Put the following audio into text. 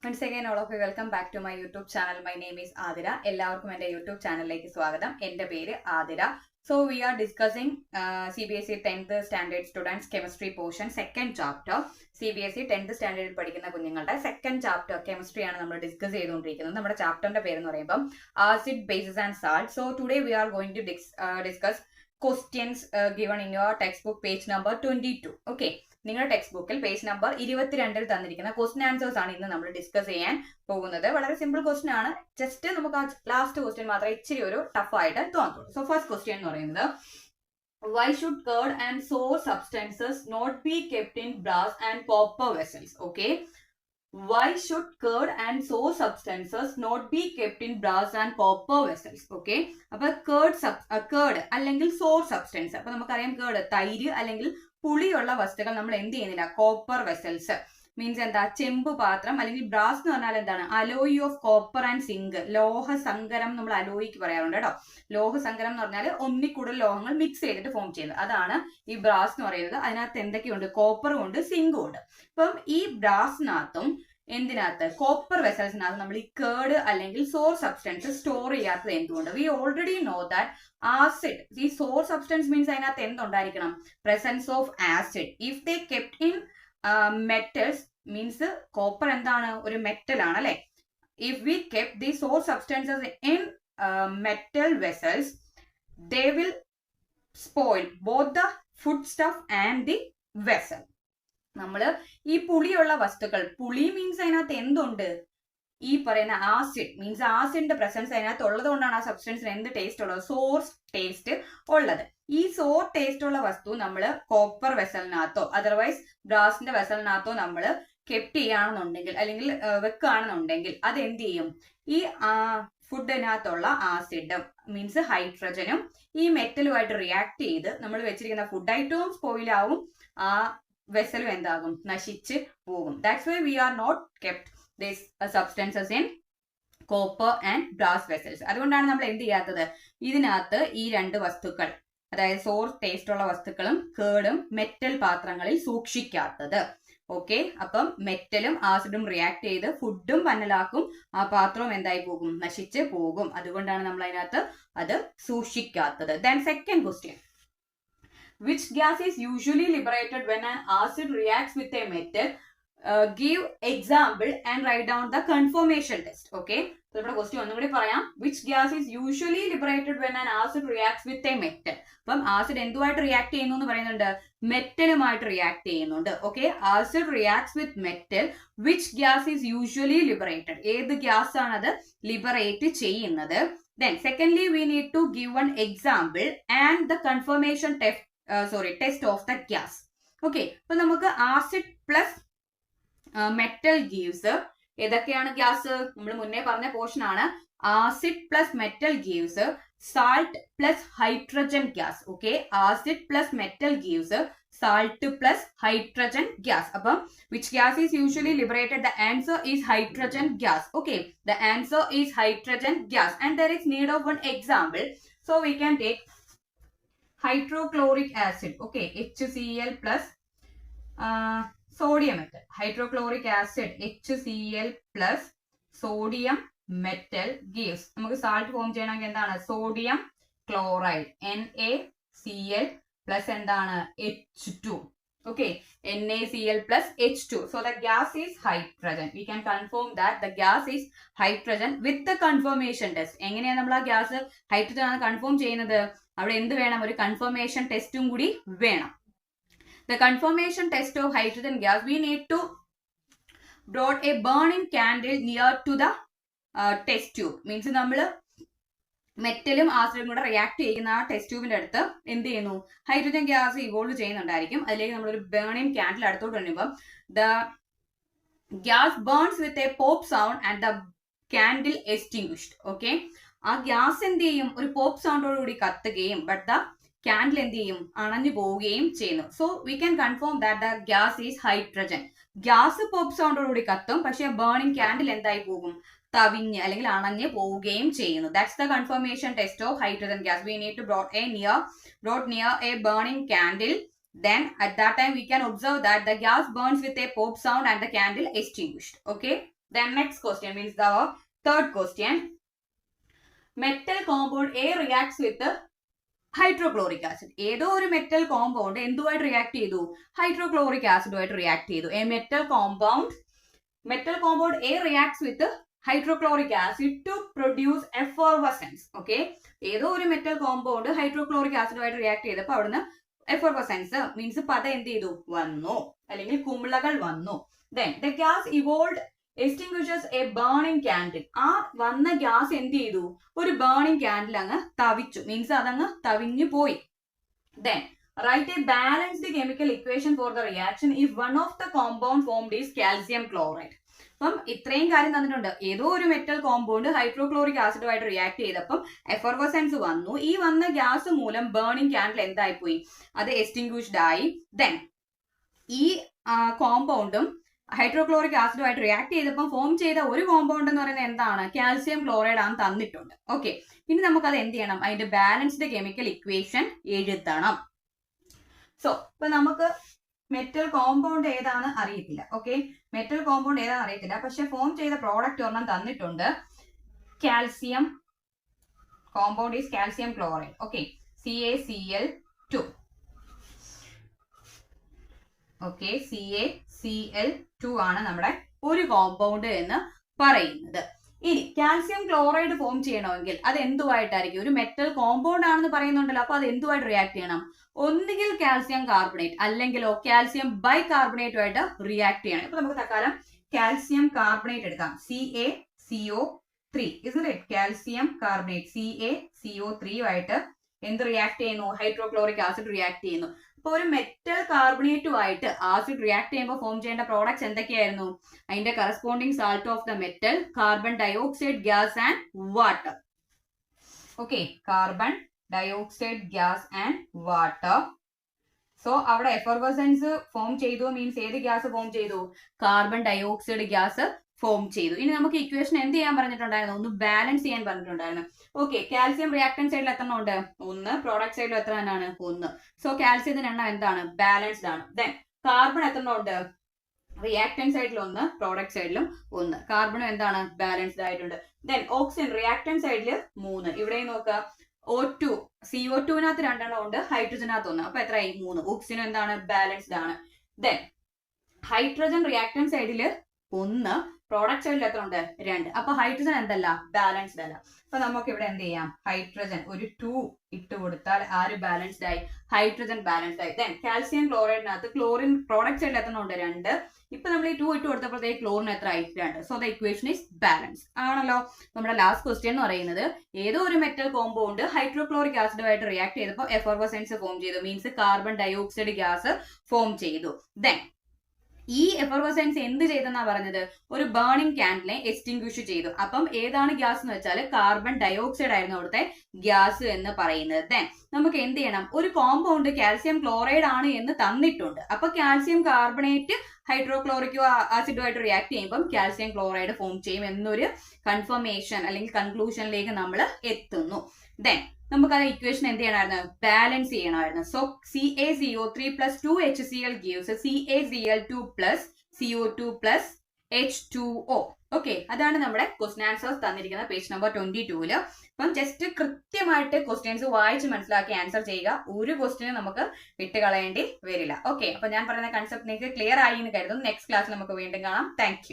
Once again, all of you, welcome back to my YouTube channel. My name is Adira. എല്ലാവർക്കും എൻ്റെ YouTube ചാനലിലേക്ക് സ്വാഗതം. എൻ്റെ പേര് Athira. So we are discussing CBSE 10th standard students chemistry portion second chapter. CBSE 10th standard പഠിക്കുന്ന കുഞ്ഞുങ്ങളുടെ second chapter chemistry ആണ് നമ്മൾ ഡിസ്കസ് ചെയ്തുകൊണ്ടിരിക്കുന്നത്. നമ്മുടെ ചാപ്റ്ററിന്റെ പേര് എന്ന് പറയുമ്പോൾ acid bases and salt. So today we are going to discuss questions given in your textbook page number 22. Okay. നിങ്ങളുടെ ടെക്സ്റ്റ് ബുക്കിൽ പേജ് നമ്പർ 22 തന്നിരിക്കുന്ന ക്വസ്റ്റ്യൻ ആൻസേഴ്സ് ആണ് ഇന്ന് നമ്മൾ ഡിസ്കസ് ചെയ്യാൻ പോകുന്നത്. വളരെ സിമ്പിൾ ക്വസ്റ്റ്യൻ ആണ്. ജസ്റ്റ് നമുക്ക് ആ ലാസ്റ്റ് ക്വസ്റ്റ്യൻ മാത്രമേ ഇച്ചിരി ഒരു ടഫ് ആയിട്ട് തോന്നത്തുള്ളൂ. സോ ഫസ്റ്റ് ക്വസ്റ്റ്യൻ എന്ന് പറയുന്നത് why should curd and sour substances not be kept in brass and copper vessels? Okay. Why should curd and sour substances not be kept in brass and copper vessels? Okay. അപ്പൊ curd അല്ലെങ്കിൽ sour substance. അപ്പൊ നമുക്കറിയാം curd തൈര് അല്ലെങ്കിൽ പുളിയുള്ള വസ്തുക്കൾ നമ്മൾ എന്ത് ചെയ്യുന്നില്ല, കോപ്പർ വെസൽസ് മീൻസ് എന്താ, ചെമ്പ് പാത്രം അല്ലെങ്കിൽ ബ്രാസ് എന്ന് പറഞ്ഞാൽ എന്താണ്, alloy of copper and zinc, ലോഹസങ്കരം നമ്മൾ അലോയിക്ക് പറയാറുണ്ട് കേട്ടോ. ലോഹസങ്കരം എന്ന് പറഞ്ഞാൽ ഒന്നിൽ കൂടുതൽ ലോഹങ്ങൾ മിക്സ് ചെയ്തിട്ട് ഫോം ചെയ്യുന്നത്, അതാണ് ഈ ബ്രാസ് എന്ന് പറയുന്നത്. അതിനകത്ത് എന്തൊക്കെയുണ്ട്, കോപ്പറും ഉണ്ട് സിങ്കും ഉണ്ട്. അപ്പം ഈ ബ്രാസിനകത്തും എന്തിനകത്ത്, കോപ്പർ വെസൽസിനകത്ത് നമ്മൾ ഈ കേർഡ് അല്ലെങ്കിൽ സോർ സബ്സ്റ്റൻസ് സ്റ്റോർ ചെയ്യാത്തത് എന്തുകൊണ്ട്? We already know that acid, ഈ സോർ സബ്സ്റ്റൻസ് മീൻസ് അതിനകത്ത് എന്തുണ്ടായിരിക്കണം, presence of acid. If they kept in metals means copper എന്താണ്, ഒരു മെറ്റൽ ആണ് അല്ലെ. If we kept the sour substances in metal vessels they will spoil both the food stuff and the vessel. നമ്മള് ഈ പുളിയുള്ള വസ്തുക്കൾ, പുളി മീൻസ് അതിനകത്ത് എന്തുണ്ട്, ഈ പറയുന്ന ആസിഡ് മീൻസ് ആസിഡിന്റെ പ്രസൻസ് അതിനകത്ത് ഉള്ളത് കൊണ്ടാണ് ആ സബ്സ്റ്റൻസിന് എന്ത് ടേസ്റ്റ് ഉള്ളത്, സോർ ടേസ്റ്റ് ഉള്ളത്. ഈ സോർ ടേസ്റ്റ് ഉള്ള വസ്തു നമ്മൾ കോപ്പർ വെസലിനകത്തോ അതർവൈസ് ബ്രാസിന്റെ വെസലിനകത്തോ നമ്മൾ കെപ്റ്റ് ചെയ്യുകയാണെന്നുണ്ടെങ്കിൽ അല്ലെങ്കിൽ വെക്കുകയാണെന്നുണ്ടെങ്കിൽ അത് എന്ത് ചെയ്യും, ഈ ഫുഡിനകത്തുള്ള ആസിഡ് മീൻസ് ഹൈഡ്രജനും ഈ മെറ്റലുമായിട്ട് റിയാക്ട് ചെയ്ത് നമ്മൾ വെച്ചിരിക്കുന്ന ഫുഡ് ഐറ്റവും സ്പോയിലാവും, ആ വെസലും എന്താകും, നശിച്ച് പോകും. That's why we are not kept this substances in copper and brass vessels. അതുകൊണ്ടാണ് നമ്മൾ എന്ത് ചെയ്യാത്തത്, ഇതിനകത്ത് ഈ രണ്ട് വസ്തുക്കൾ അതായത് സോർ ടേസ്റ്റ് ഉള്ള വസ്തുക്കളും കേർഡും മെറ്റൽ പാത്രങ്ങളിൽ സൂക്ഷിക്കാത്തത്. ഓക്കെ. അപ്പം മെറ്റലും ആസിഡും റിയാക്ട് ചെയ്ത് ഫുഡും പന്നലാക്കും, ആ പാത്രവും എന്തായി പോകും, നശിച്ച് പോകും. അതുകൊണ്ടാണ് നമ്മൾ അതിനകത്ത് അത് സൂക്ഷിക്കാത്തത്. Then second question, which gas is usually liberated when an acid reacts with a metal? Give example and write down the conformation test. Okay. So ഇവിടെ ക്വസ്റ്റ്യൻ ഒന്നും കൂടി പറയാം. which gas is usually liberated when an acid reacts with a metal? അപ്പം acid എന്തുമായിട്ട് react ചെയ്യുന്നു എന്ന് പറയുന്നുണ്ട്, മെറ്റലുമായിട്ട് react ചെയ്യുന്നുണ്ട്. Okay. Acid reacts with metal. which gas is usually liberated? ഏത് ഗ്യാസ് ആണ് അത് ലിബറേറ്റ് ചെയ്യുന്നത്? Then secondly we need to give one example and the confirmation test of the gas. Okay. അപ്പൊ നമുക്ക് ആസിഡ് പ്ലസ് മെറ്റൽ ഗീവ്സ്, ഏതൊക്കെയാണ് gas, നമ്മൾ മുന്നേ പറഞ്ഞ പോർഷൻ ആണ്. Acid plus metal gives salt plus hydrogen gas. Okay. Acid plus metal gives salt plus hydrogen gas. അപ്പം which gas is usually liberated? The answer is hydrogen gas. Okay. The answer is hydrogen gas and there is need of one example. So we can take hydrochloric acid. Okay. HCl plus sodium metal. Hydrochloric acid HCl plus sodium metal gives, നമുക്ക് salt form ചെയ്യണമെങ്കിൽ എന്താണ്, sodium chloride NaCl plus എന്താണ് H2. Okay. NaCl plus H2. So the gas is hydrogen. We can confirm that the gas is hydrogen with the confirmation test. എങ്ങനെയാണ് നമ്മൾ ആ gas hydrogen ആണ് confirm ചെയ്യുന്നത്? അവിടെ എന്ത് വേണം, ഒരു കൺഫർമേഷൻ ടെസ്റ്റും കൂടി വേണം. The confirmation test of hydrogen gas, we need to brought a burning candle near to the test tube. Means നമ്മൾ മെറ്റലും ആസിഡും കൂടെ റിയാക്ട് ചെയ്യുന്ന ആ ടെസ്റ്റ് ട്യൂബിന്റെ അടുത്ത് എന്ത് ചെയ്യുന്നു, ഹൈഡ്രജൻ ഗ്യാസ് ഇവോൾവ് ചെയ്യുന്നുണ്ടായിരിക്കും. അതിലേക്ക് നമ്മളൊരു ബേണിംഗ് കാൻഡിൽ അടുത്തോട്ട് വരുമ്പോൾ the gas burns with a pop sound and the candle extinguished. Okay. ആ ഗ്യാസ് എന്ത് ചെയ്യും, ഒരു പോപ്പ് സൗണ്ടോടുകൂടി കത്തുകയും ബട്ട് ദ കാൻഡിൽ എന്ത് ചെയ്യും, അണഞ്ഞു പോവുകയും ചെയ്യുന്നു. So we can confirm that the gas is hydrogen. Gas pop സൗണ്ടോടുകൂടി കത്തും, പക്ഷെ ബേണിംഗ് കാൻഡിൽ എന്തായി പോകും, തവിഞ്ഞ് അല്ലെങ്കിൽ അണഞ്ഞ് പോവുകയും ചെയ്യുന്നു. That's the confirmation test of hydrogen gas. We need to brought near a burning candle. Then at that time we can observe that the gas burns with a pop sound and the candle extinguished. Okay. Then next question means the third question. Metal compound A reacts with hydrochloric acid. ഏതോ ഒരു metal compound എന്തുമായിട്ട് react ചെയ്തു? Hydrochloric ആസിഡുമായിട്ട് react ചെയ്തു. A metal compound A reacts with hydrochloric acid to produce effervescence. Okay, ഏതോ ഒരു metal compound hydrochloric ആസിഡുമായിട്ട് react ചെയ്തപ്പോൾ അവിടുന്ന് effervescence means പത എന്ത് ചെയ്തു? വന്നു, അല്ലെങ്കിൽ കുമിളകൾ വന്നു. Then the gas evolved extinguishes a burning candle. ആ വന്ന ഗ്യാസ് എന്ത് ചെയ്തു? ഒരു ബേണിംഗ് ക്യാൻഡിൽ അങ്ങ് തവിച്ചു, മീൻസ് അതങ്ങ് തവിഞ്ഞു പോയി. Then write a balanced chemical equation for the reaction if one of the compound formed is calcium chloride. അപ്പം ഇത്രയും കാര്യം തന്നിട്ടുണ്ട്. ഏതോ ഒരു മെറ്റൽ കോമ്പൗണ്ട് ഹൈഡ്രോക്ലോറിക് ആസിഡുമായിട്ട് റിയാക്ട് ചെയ്തപ്പം എഫർവസൻസ് വന്നു. ഈ വന്ന ഗ്യാസ് മൂലം ബേണിംഗ് ക്യാൻഡിൽ എന്തായി പോയി? അത് എക്സ്റ്റിംഗ്വിഷ്ഡ് ആയി. ദെൻ ഈ കോമ്പൗണ്ടും ഹൈഡ്രോക്ലോറിക് ആസിഡുമായിട്ട് റിയാക്ട് ചെയ്തപ്പോൾ ഫോം ചെയ്ത ഒരു കോമ്പൗണ്ട് എന്ന് പറയുന്നത് എന്താണ്? കാൽസ്യം ക്ലോറൈഡ് ആണ് തന്നിട്ടുണ്ട്. ഓക്കെ, ഇനി നമുക്കത് എന്ത് ചെയ്യണം? അതിന്റെ ബാലൻസ്ഡ് കെമിക്കൽ ഇക്വേഷൻ എഴുതണം. സോ ഇപ്പൊ നമുക്ക് മെറ്റൽ കോമ്പൗണ്ട് ഏതാണ് അറിയത്തില്ല. ഓക്കെ, മെറ്റൽ കോമ്പൗണ്ട് ഏതാണെന്ന് അറിയത്തില്ല, പക്ഷെ ഫോം ചെയ്ത പ്രോഡക്റ്റ് ഒരെണ്ണം തന്നിട്ടുണ്ട്. Calcium compound is calcium chloride. Okay, CaCl2. Okay, CaCl2 ആണ് നമ്മുടെ ഒരു കോമ്പൗണ്ട് എന്ന് പറയുന്നത്. ഇനി കാൽസ്യം ക്ലോറൈഡ് ഫോം ചെയ്യണമെങ്കിൽ അത് എന്തുമായിട്ടായിരിക്കും? ഒരു മെറ്റൽ കോമ്പൗണ്ട് ആണെന്ന് പറയുന്നുണ്ടല്ലോ, അപ്പൊ അത് എന്തുമായിട്ട് റിയാക്ട് ചെയ്യണം? ഒന്നുകിൽ കാൽസ്യം കാർബണേറ്റ് അല്ലെങ്കിലോ കാൽസ്യം ബൈകാർബണേറ്റുമായിട്ട് റിയാക്ട് ചെയ്യണം. ഇപ്പൊ നമുക്ക് തൽക്കാലം കാൽസ്യം കാർബണേറ്റ് എടുക്കാം. CaCO3 isn't it? Calcium carbonate CaCO3 ആയിട്ട് എന്ത് റിയാക്ട് ചെയ്യുന്നു? ഹൈഡ്രോക്ലോറിക് ആസിഡ് റിയാക്ട് ചെയ്യുന്നു. അപ്പൊ ഒരു മെറ്റൽ കാർബണേറ്റുമായിട്ട് ആസിഡ് റിയാക്ട് ചെയ്യുമ്പോൾ ഫോം ചെയ്യേണ്ട പ്രോഡക്ട്സ് എന്തൊക്കെയായിരുന്നു? അതിന്റെ corresponding salt of the metal, carbon dioxide gas and water. Okay, carbon dioxide gas and water. So അവിടെ എഫർവസൻസ് ഫോം ചെയ്തു മീൻസ് ഏത് ഗ്യാസ് ഫോം ചെയ്തു? കാർബൺ ഡയോക്സൈഡ് ഗ്യാസ് ഫോം ചെയ്തു. ഇനി നമുക്ക് ഇക്വേഷൻ എന്ത് ചെയ്യാൻ പറഞ്ഞിട്ടുണ്ടായിരുന്നു? ഒന്ന് ബാലൻസ് ചെയ്യാൻ പറഞ്ഞിട്ടുണ്ടായിരുന്നു. ഓക്കെ, കാൽസ്യം റിയാക്ടൻ സൈഡിൽ എത്ര ഉണ്ട്? 1. പ്രോഡക്റ്റ് സൈഡിൽ എത്ര എണ്ണാണ്? 1. സോ കാൽസ്യത്തിന്റെ എണ്ണം എന്താണ്? ബാലൻസ്ഡ് ആണ്. ദെൻ കാർബൺ എത്ര ഉണ്ട്? റിയാക്ടൻ സൈഡിൽ 1, പ്രോഡക്റ്റ് സൈഡിലും 1. കാർബണും എന്താണ്? ബാലൻസ്ഡ് ആയിട്ടുണ്ട്. ദെൻ ഓക്സിജൻ റിയാക്ടൻ സൈഡിൽ 3. ഇവിടെ നോക്കുക, O2 CO2വിനകത്ത് 2 എണ്ണം ഉണ്ട്, ഹൈഡ്രജനകത്ത് 1. അപ്പൊ എത്രയായി? 3. ഓക്സിജൻ എന്താണ്? ബാലൻസ്ഡ് ആണ്. ദെൻ ഹൈഡ്രജൻ റിയാക്ടൻ സൈഡിൽ 1, പ്രോഡക്റ്റ് സൈഡിൽ എത്ര ഉണ്ട്? 2. അപ്പൊ ഹൈഡ്രജൻ എന്തല്ല? ബാലൻസ്ഡ് അല്ല. അപ്പൊ നമുക്ക് ഇവിടെ എന്ത് ചെയ്യാം? ഹൈഡ്രജൻ ഒരു 2 ഇട്ട് കൊടുത്താൽ ആര് ബാലൻസ്ഡ് ആയി? ഹൈഡ്രജൻ ബാലൻസ്ഡ് ആയി. ദെൻ കാൽസ്യം ക്ലോറൈഡിനകത്ത് ക്ലോറിൻ പ്രോഡക്റ്റ് സൈഡിൽ എത്ര ഉണ്ട്? 2. ഇപ്പൊ നമ്മൾ ഈ 2 ഇട്ട് കൊടുത്തപ്പോഴത്തേക്ക് ക്ലോറിൻ എത്ര ആയി? 2. So the equation is balance ആണല്ലോ. നമ്മുടെ ലാസ്റ്റ് ക്വസ്റ്റ്യൻ എന്ന് പറയുന്നത് ഏതോ ഒരു മെറ്റൽ കോമ്പൗണ്ട് ഹൈഡ്രോക്ലോറിക് ആസിഡുമായിട്ട് റിയാക്ട് ചെയ്തപ്പോൾ എഫർവസൻസ് ഫോം ചെയ്തു, means carbon dioxide gas form ചെയ്തു. ദെൻ ഈ എഫർവസൻസ് എന്ത് ചെയ്തെന്നാ പറഞ്ഞത്? ഒരു ബേണിംഗ് ക്യാൻഡിലെ എക്സ്റ്റിംഗ്വിഷ് ചെയ്തു. അപ്പം ഏതാണ് ഗ്യാസ് എന്ന് വെച്ചാൽ കാർബൺ ഡയോക്സൈഡ് ആയിരുന്നു അവിടുത്തെ ഗ്യാസ് എന്ന് പറയുന്നത്. ദെൻ നമുക്ക് എന്ത് ചെയ്യണം? ഒരു കോമ്പൗണ്ട് കാൽസ്യം ക്ലോറൈഡ് ആണ് എന്ന് തന്നിട്ടുണ്ട്. അപ്പൊ കാൽസ്യം കാർബണേറ്റ് ഹൈഡ്രോക്ലോറിക് ആസിഡുമായിട്ട് റിയാക്ട് ചെയ്യുമ്പോൾ കാൽസ്യം ക്ലോറൈഡ് ഫോം ചെയ്യും എന്നൊരു കൺഫർമേഷൻ അല്ലെങ്കിൽ കൺക്ലൂഷനിലേക്ക് നമ്മൾ എത്തുന്നു. ദെൻ നമുക്ക് ആ ഇക്വേഷൻ എന്ത് ചെയ്യണമായിരുന്നു? ബാലൻസ് ചെയ്യണമായിരുന്നു. So CaCO3 plus 2HCl gives CaCl2 plus CO2 plus H2O. Okay, അതാണ് നമ്മുടെ ക്വസ്റ്റ്യൻ ആൻസേഴ്സ് തന്നിരിക്കുന്ന പേജ് നമ്പർ 22-ല്. അപ്പം ജസ്റ്റ് കൃത്യമായിട്ട് ക്വസ്റ്റ്യൻസ് വായിച്ച് മനസ്സിലാക്കി ആൻസർ ചെയ്യുക. ഒരു ക്വസ്റ്റ്യനും നമുക്ക് വിട്ടുകളയേണ്ടി വരില്ല. ഓക്കെ, അപ്പൊ ഞാൻ പറയുന്ന കൺസെപ്റ്റ് നിങ്ങൾക്ക് ക്ലിയർ ആയി എന്ന് കരുതുന്നു. നെക്സ്റ്റ് ക്ലാസ്സിൽ നമുക്ക് വീണ്ടും കാണാം. Thank you.